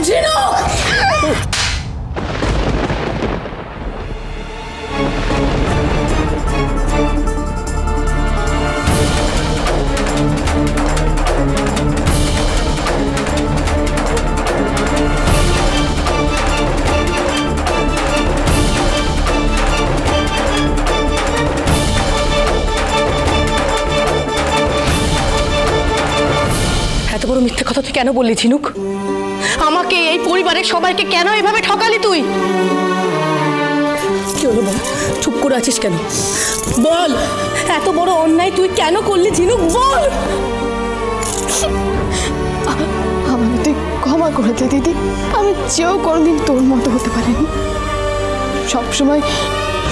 ঝিনুক এত বড় মিথ্যে কথা তুই কেন বললি ঝিনুক? আমাকে এই পরিবারের সবাইকে কেন এভাবে ঠকালি তুই? কি হলো বল, চুপ করে আছিস কেন? বল, এত বড় অন্যায় তুই কেন করলি ঝিনুক? বল। আমাকে তুই ক্ষমা করে দে দিদি। আমি চেয়েও কোনোদিন তোর মতো হতে পারিনি। সবসময়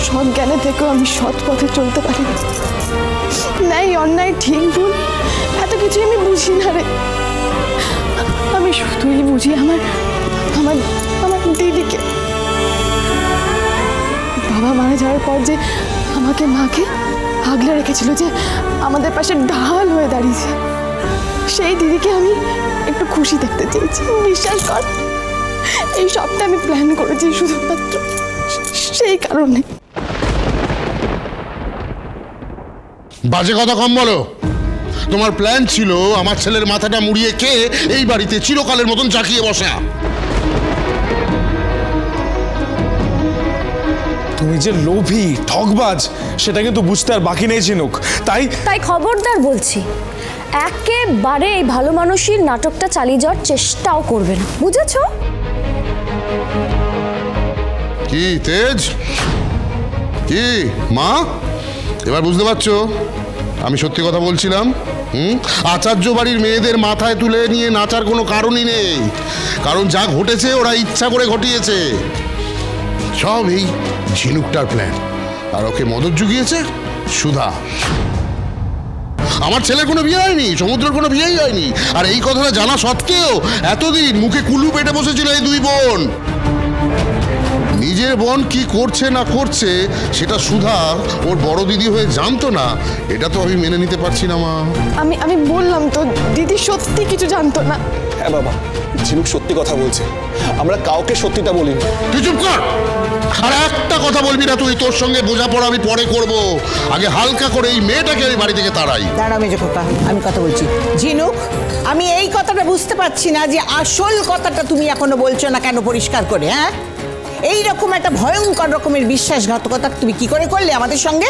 সৎ জ্ঞানে থেকেও আমি সৎ পথে চলতে পারিনি। ন্যায় অন্যায় ঠিক ভুল এত কিছু আমি বুঝি না রে। আমি শুধুই বুঝি আমার আমার আমার দিদিকে। বাবা মারা যাওয়ার পর যে আমাকে মাকে আগলে রেখেছিল, যে আমাদের পাশে ঢাল হয়ে দাঁড়িয়েছে, সেই দিদিকে আমি একটু খুশি দেখতে চেয়েছি। বিশ্বাস কর, এই সবটা আমি প্ল্যান করেছি শুধুমাত্র সেই কারণে। বাজে কথা কম বলো। তোমার প্ল্যান ছিল আমার ছেলের মাথাটা মুড়িয়ে খেয়ে এই বাড়িতে চিরকালের মতন জাকিয়ে বসা। তুমি যে লোভী ঠকবাজ সেটা কিন্তু বুঝতে আর বাকি নেই ঝিনুক। তাই খবরদার বলছি, একেবারে এই ভালো মানুষের নাটকটা চালিয়ে যাওয়ার চেষ্টাও করবে না, বুঝেছো? কি তেজ, কি মা, এবার বুঝতে পারছো আমি সত্যি কথা বলছিলাম? আচার্য বাড়ির মেয়েদের মাথায় তুলে নিয়ে নাচার কোনো কারণই নেই। কারণ যা ঘটেছে ওরা ইচ্ছা করে ঘটিয়েছে। সব এই ঝিনুকটার প্ল্যান। আর ওকে মদত জুগিয়েছে সুধা। আমার ছেলের কোনো বিয়ে হয়নি, সমুদ্রের কোনো বিয়েই হয়নি। আর এই কথাটা জানা সত্ত্বেও এতদিন মুখে কুলু পেটে বসেছিল এই দুই বোন। নিজের বোন কি করছে না করছে সেটা সুধা ওর বড় দিদি হয়ে জানতো না, এটা তো আমি মেনে নিতে পারছি না মা। আমি বললাম তো দিদি সত্যি কিছু জানতো না। হ্যাঁ বাবা, ঝিনুক সত্যি কথা বলছে। আমরা কাউকে সত্যিটা বলিনি। তুই চুপ কর। আর একটা কথা বলবি না তুই। তোর সঙ্গে বোঝাপড়া আমি পরে করব। আগে হালকা করে এই মেয়েটাকে আমি বাড়ি থেকে তাড়াই। দাঁড়া মেজো খোকা, আমি কথা বলছি। ঝিনুক, আমি এই কথাটা বুঝতে পারছি না যে আসল কথাটা তুমি এখনো বলছো না কেন পরিষ্কার করে। হ্যাঁ, এইরকম একটা ভয়ঙ্কর রকমের বিশ্বাসঘাতকতা তুমি কি করে করলে আমাদের সঙ্গে?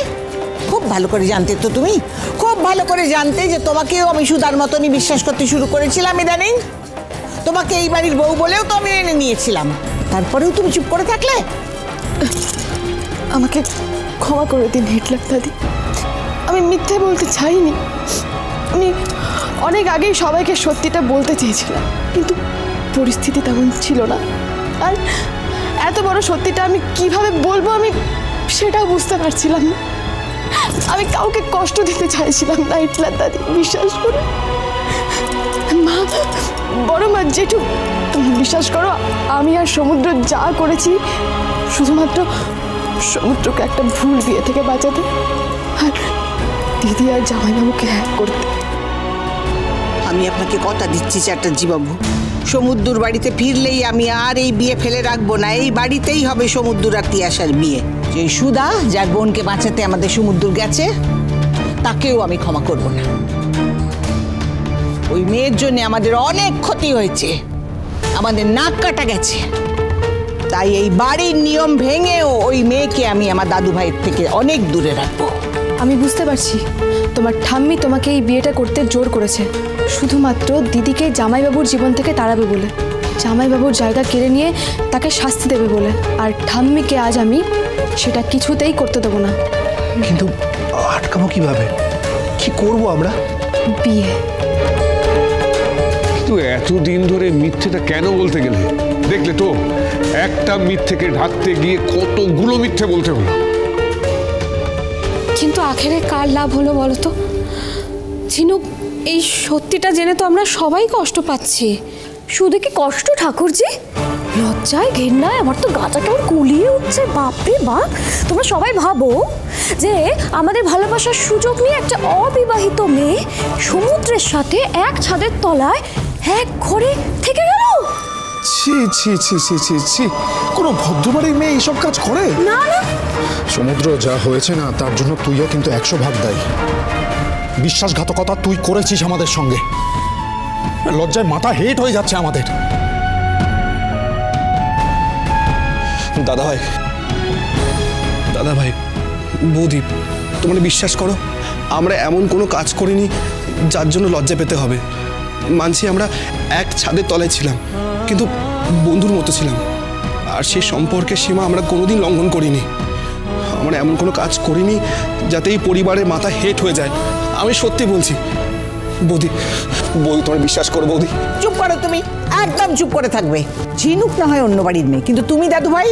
খুব ভালো করে জানতে তো, তুমি খুব ভালো করে জানতে যে তোমাকেও আমি সুধার মতনই বিশ্বাস করতে শুরু করেছিলাম ইদানিং। তোমাকে এই বাড়ির বউ বলেও তো আমি এনে নিয়েছিলাম, তারপরেও তুমি চুপ করে থাকলে। আমাকে ক্ষমা করে দিন হিটলার দাদি। আমি মিথ্যে বলতে চাইনি। আমি অনেক আগেই সবাইকে সত্যিটা বলতে চেয়েছিলাম, কিন্তু পরিস্থিতি তেমন ছিল না। আর এত বড় সত্যিটা আমি কিভাবে বলবো আমি সেটাও বুঝতে পারছিলাম না। আমি কাউকে কষ্ট দিতে চাইছিলাম না হিটলার দাদি, বিশ্বাস করো। মা, বড় মা, জেঠু, তুমি বিশ্বাস করো আমি আর সমুদ্র যা করেছি শুধুমাত্র সমুদ্রকে একটা ভুল বিয়ে থেকে বাঁচাতে আর দিদি আর জামাইবাবুকে এক করতে। আমি আপনাকে কথা দিচ্ছি চ্যাটার্জিবাবু, সমুদ্রর বাড়িতে ফিরলেই আমি আর এই বিয়ে ফেলে রাখবো না। এই বাড়িতেই হবে সমুদ্র আর তিয়াশার বিয়ে। যে সুধা যার বোনকে বাঁচাতে আমাদের সমুদ্র গেছে, তাকেও আমি ক্ষমা করব না। ওই মেয়ের জন্য আমাদের অনেক ক্ষতি হয়েছে, আমাদের নাক কাটা গেছে। তাই এই বাড়ির নিয়ম ভেঙেও ওই মেয়েকে আমি আমার দাদু ভাইয়ের থেকে অনেক দূরে রাখবো। আমি বুঝতে পারছি তোমার ঠাম্মি তোমাকে এই বিয়েটা করতে জোর করেছে শুধুমাত্র দিদিকে জামাইবাবুর জীবন থেকে তাড়াবে বলে, জামাইবাবুর জায়গা কেড়ে নিয়ে তাকে শাস্তি দেবে বলে। আর ঠাম্মিকে আজ আমি সেটা কিছুতেই করতে দেবো না। কিন্তু আটকাবো কিভাবে? কি করবো আমরা? বিয়ে। কিন্তু এতদিন ধরে মিথ্যেটা কেন বলতে গেলে? দেখলে তো একটা মিথ্যেকে ঢাকতে গিয়ে কতগুলো মিথ্যে বলতে হলো। কিন্তু আখেরে কার লাভ হলো বলো তো ঝিনুক? এই সত্যিটা জেনে তো আমরা সবাই কষ্ট পাচ্ছি। শুধু কি কষ্ট ঠাকুরজি, লজ্জায় ঘেন্নায় আমার তো গাটা কেমন কুলিয়ে উঠছে। বাপরে বাপ, তোমরা সবাই ভাবো যে আমাদের ভালোবাসার সুযোগ নিয়ে একটা অবিবাহিত মেয়ে সমুদ্রের সাথে এক ছাদের তলায় এক ঘরে থেকে গেল। ছি ছি ছি ছি ছি ছি, কোনো ভদ্রবাড়ির মেয়ে এইসব কাজ করে? না না, সমুদ্র, যা হয়েছে না তার জন্য তুইও কিন্তু 100 ভাগ দায়ী। বিশ্বাসঘাতকতা তুই করেছিস আমাদের সঙ্গে। লজ্জায় মাথা হেট হয়ে যাচ্ছে আমাদের। দাদা ভাই, বৌদি, তোমরা বিশ্বাস করো, আমরা এমন কোনো কাজ করিনি যার জন্য লজ্জা পেতে হবে। মানছি আমরা এক ছাদের তলায় ছিলাম, কিন্তু বন্ধুর মতো ছিলাম, আর সেই সম্পর্কের সীমা আমরা কোনোদিন লঙ্ঘন করিনি। আমরা এমন কোনো কাজ করিনি যাতে এই পরিবারের মাথা হেট হয়ে যায়। আমি সত্যি বলছি। বৌদি, তোমরা বিশ্বাস করো বৌদি। চুপ করো তুমি, একদম চুপ করে থাকবে। ঝিনুক না হয় অন্য বাড়ির মেয়ে, কিন্তু তুমি দাদু ভাই,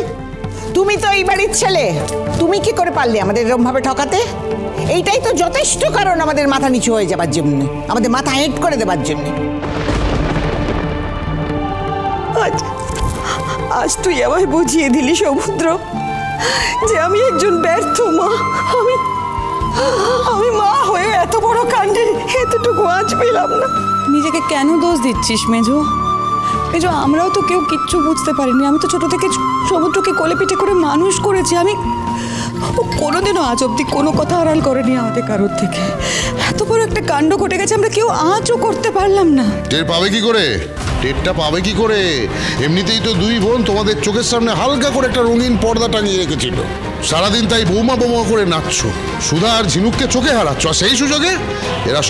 তুমি তো এই বাড়ির ছেলে। তুমি কি করে পারলে আমাদের এরকম ভাবে ঠকাতে? এইটাই তো যথেষ্ট কারণ আমাদের মাথা নিচু হয়ে যাবার জন্য, আমাদের মাথা হেট করে দেবার জন্য। আজ তুই আমায় বুঝিয়ে দিলি সমুদ্র যে আমি একজন ব্যর্থ মা। আমি মা হয়ে এত বড় কাণ্ডে এতটুকু আজ পেলাম না। নিজেকে কেন দোষ দিচ্ছিস মেজো? আমরাও তো কেউ কিচ্ছু বুঝতে পারিনি। আমি তো ছোট থেকে সমুদ্রকে কোলে পিঠে করে মানুষ করেছি। আমি কোনোদিনও আজ অব্দি কোনো কথা আড়াল করেনি আমাদের কারোর থেকে। এত বড় একটা কাণ্ড ঘটে গেছে, আমরা কেউ আজও করতে পারলাম না। টের পাবে কি করে? টেরটা পাবে কি করে? এমনিতেই তো দুই বোন তোমাদের চোখের সামনে হালকা করে একটা রঙিন পর্দা টাঙিয়ে রেখেছিল। সারাদিন তাই বৌমা করে নাচছো, সুধা আর ঝিনুককে চোখে হারাচ্ছ, আর সেই সুযোগে এরা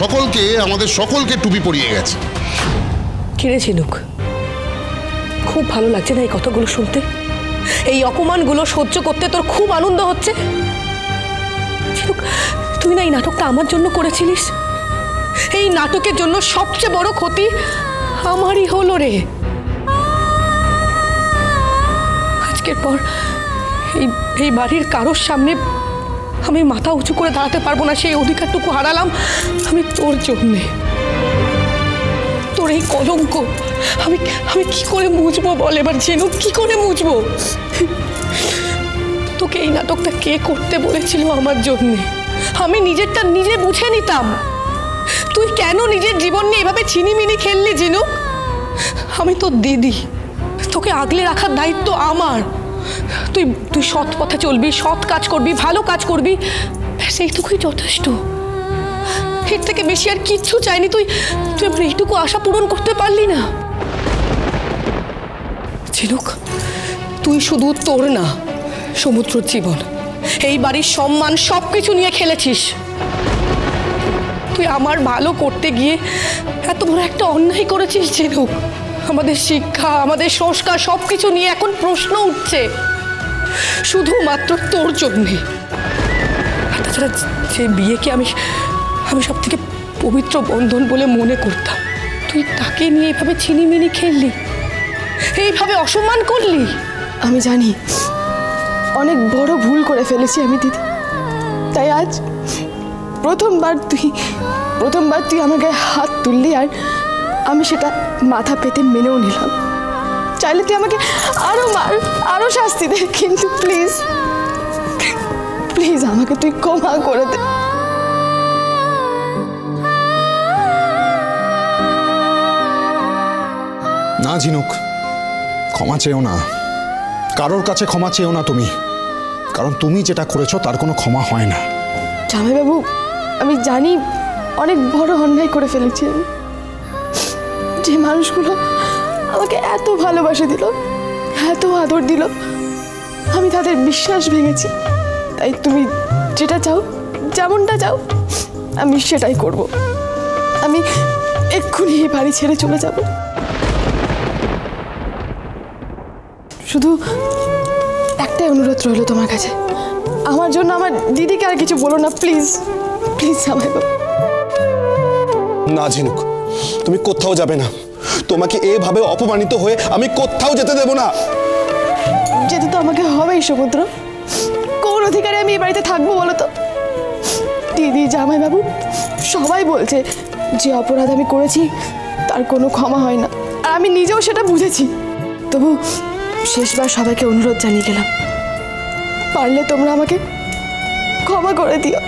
আমাদের সকলকে টুপি পরিয়ে গেছে। কিরে ঝিনুক, খুব ভালো লাগছে না এই কথাগুলো শুনতে? এই অপমানগুলো সহ্য করতে তোর খুব আনন্দ হচ্ছে? ঝিনুক, তুই না এই নাটকটা আমার জন্য করেছিলিস। এই নাটকের জন্য সবচেয়ে বড় ক্ষতি আমারই হলো রে। আজকের পর এই বাড়ির কারোর সামনে আমি মাথা উঁচু করে দাঁড়াতে পারবো না। সেই অধিকারটুকু হারালাম আমি তোর জন্যে। তোর এই কলঙ্ক আমি কি করে মুছবো বল এবার ঝিনুক, কি করে মুছবো? তোকে এই নাটকটা কে করতে বলেছিল আমার জন্যে? আমি নিজেরটা নিজে বুঝে নিতাম। তুই কেন নিজের জীবন নিয়ে এভাবে ছিনিমিনি খেললি ঝিনুক? আমি তোর দিদি, তোকে আগলে রাখার দায়িত্ব আমার। তুই সৎ পথে চলবি, সৎ কাজ করবি, ভালো কাজ করবি, সেইটুকুই যথেষ্ট। এর থেকে বেশি আর কিচ্ছু চাইনি। তুই আমার এইটুকু আশা পূরণ করতে পারলি না ঝিনুক। তুই শুধু তোর না, সমুদ্রর জীবন, এই বাড়ির সম্মান সবকিছু নিয়ে খেলেছিস। তুই আমার ভালো করতে গিয়ে এত বড় একটা অন্যায় করেছিস ঝিনুক। আমাদের শিক্ষা, আমাদের সংস্কার সবকিছু নিয়ে এখন প্রশ্ন উঠছে শুধুমাত্র তোর জন্যে। তাছাড়া যে বিয়েকে আমি সব থেকে পবিত্র বন্ধন বলে মনে করতাম, তুই তাকে নিয়ে এইভাবে ছিনিমিনি খেললি, এইভাবে অসম্মান করলি। আমি জানি অনেক বড় ভুল করে ফেলেছি আমি দিদি, তাই আজ প্রথমবার তুই আমার গায়ে হাত তুললি, আর আমি সেটা মাথা পেতে মেনেও নিলাম। চাইলে তুই আমাকে আরো মার, আরো শাস্তি দে, কিন্তু প্লিজ প্লিজ আমাকে তুই ক্ষমা করে দে। না ঝিনুক, ক্ষমা চেও না, কারোর কাছে ক্ষমা চেও না তুমি, কারণ তুমি যেটা করেছো তার কোনো ক্ষমা হয় না। জামাইবাবু, আমি জানি অনেক বড় অন্যায় করে ফেলেছি আমি। যে মানুষগুলো আমাকে এত ভালোবাসে দিল, এত আদর দিল, আমি তাদের বিশ্বাস ভেঙেছি। তাই তুমি যেটা চাও, যেমনটা চাও, আমি সেটাই করব। আমি এক্ষুনি এই বাড়ি ছেড়ে চলে যাব। শুধু একটাই অনুরোধ রইল তোমার কাছে, আমার জন্য আমার দিদিকে আর কিছু বলো না, প্লিজ প্লিজ জামাইবাবু। না ঝিনুক, তুমি কোথাও যাবে না। তোমাকে এভাবে অপমানিত হয়ে আমি কোথাও যেতে দেব না। যেতে তো আমাকে হবেই সমুদ্র। কোন অধিকারে আমি এই বাড়িতে থাকবো বলো তো? দিদি, জামাইবাবু সবাই বলছে যে অপরাধ আমি করেছি তার কোনো ক্ষমা হয় না, আর আমি নিজেও সেটা বুঝেছি। তবু শেষবার সবাইকে অনুরোধ জানিয়ে গেলাম, পারলে তোমরা আমাকে ক্ষমা করে দিও।